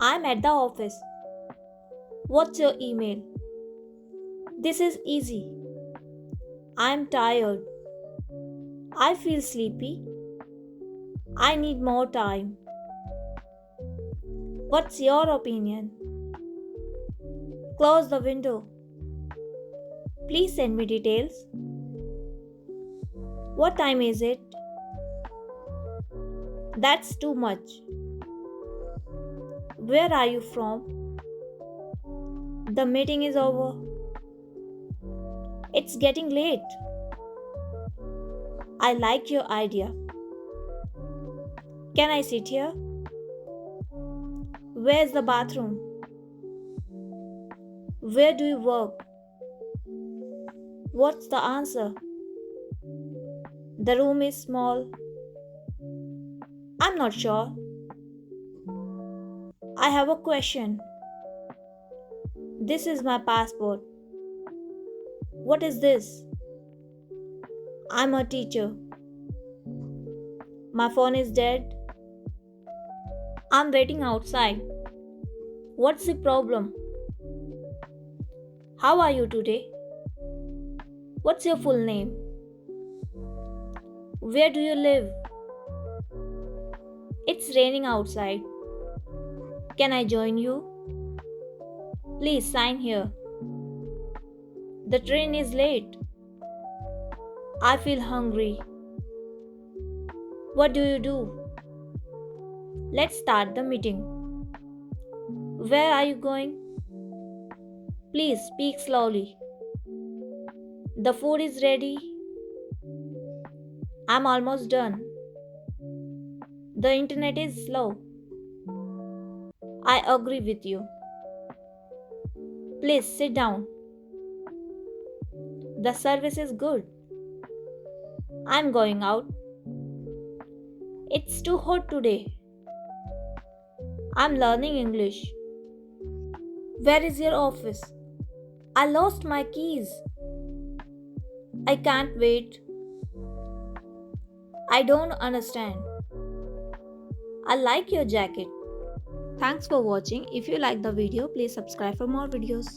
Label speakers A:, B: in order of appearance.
A: I'm at the office. What's your email? This is easy. I'm tired. I feel sleepy. I need more time. What's your opinion? Close the window. Please send me details. What time is it? That's too much. Where are you from? The meeting is over. It's getting late. I like your idea. Can I sit here? Where's the bathroom? Where do you work? What's the answer? The room is small. I'm not sure. I have a question. This is my passport. What is this? I'm a teacher. My phone is dead. I'm waiting outside. What's the problem? How are you today? What's your full name? Where do you live? It's raining outside. Can I join you? Please sign here. The train is late. I feel hungry. What do you do? Let's start the meeting. Where are you going? Please speak slowly. The food is ready. I'm almost done. The internet is slow. I agree with you. Please sit down. The service is good. I'm going out. It's too hot today. I'm learning English. Where is your office? I lost my keys. I can't wait. I don't understand. I like your jacket. Thanks for watching. If you like the video, please subscribe for more videos.